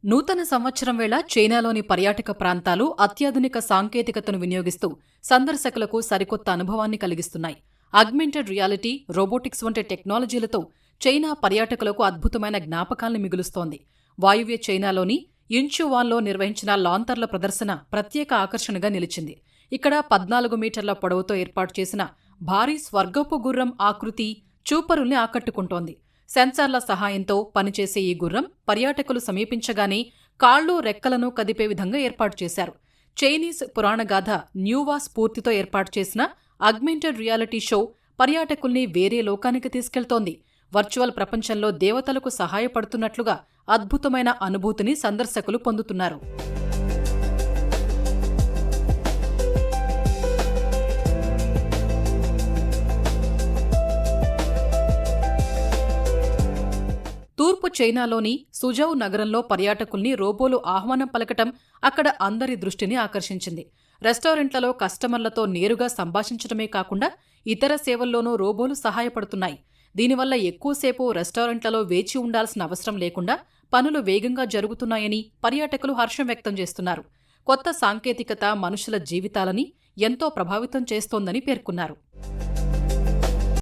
నూతన సంవత్సరం వేళ చైనాలోని పర్యాటక ప్రాంతాలు అత్యాధునిక సాంకేతికతను వినియోగిస్తూ సందర్శకులకు సరికొత్త అనుభవాన్ని కలిగిస్తున్నాయి. ఆగ్మెంటెడ్ రియాలిటీ, రోబోటిక్స్ వంటి టెక్నాలజీలతో చైనా పర్యాటకులకు అద్భుతమైన జ్ఞాపకాల్ని మిగులుస్తోంది. వాయువ్య చైనాలోని యించువాన్లో నిర్వహించిన లాంతర్ల ప్రదర్శన ప్రత్యేక ఆకర్షణగా నిలిచింది. ఇక్కడ 14 మీటర్ల పొడవుతో ఏర్పాటు చేసిన భారీ స్వర్గపు గుర్రం ఆకృతి చూపరుల్ని ఆకట్టుకుంటోంది. సెన్సార్ల సహాయంతో పనిచేసే ఈ గుర్రం పర్యాటకులు సమీపించగానే కాళ్లు, రెక్కలను కదిపే విధంగా ఏర్పాటు చేశారు. చైనీస్ పురాణగాథ న్యూవా స్ఫూర్తితో ఏర్పాటు చేసిన ఆగ్మెంటెడ్ రియాలిటీ షో పర్యాటకుల్ని వేరే లోకానికి తీసుకెళ్తోంది. వర్చువల్ ప్రపంచంలో దేవతలకు సహాయపడుతున్నట్లుగా అద్భుతమైన అనుభూతిని సందర్శకులు పొందుతున్నారు. తూర్పు చైనాలోని సుజౌ నగరంలో పర్యాటకుల్ని రోబోలు ఆహ్వానం పలకటం అక్కడ అందరి దృష్టిని ఆకర్షించింది. రెస్టారెంట్లలో కస్టమర్లతో నేరుగా సంభాషించడమే కాకుండా ఇతర సేవల్లోనూ రోబోలు సహాయపడుతున్నాయి. దీనివల్ల ఎక్కువసేపు రెస్టారెంట్లలో వేచి ఉండాల్సిన అవసరం లేకుండా పనులు వేగంగా జరుగుతున్నాయని పర్యాటకులు హర్షం వ్యక్తం చేస్తున్నారు. కొత్త సాంకేతికత మనుషుల జీవితాలని ఎంతో ప్రభావితం చేస్తోందని పేర్కొన్నారు.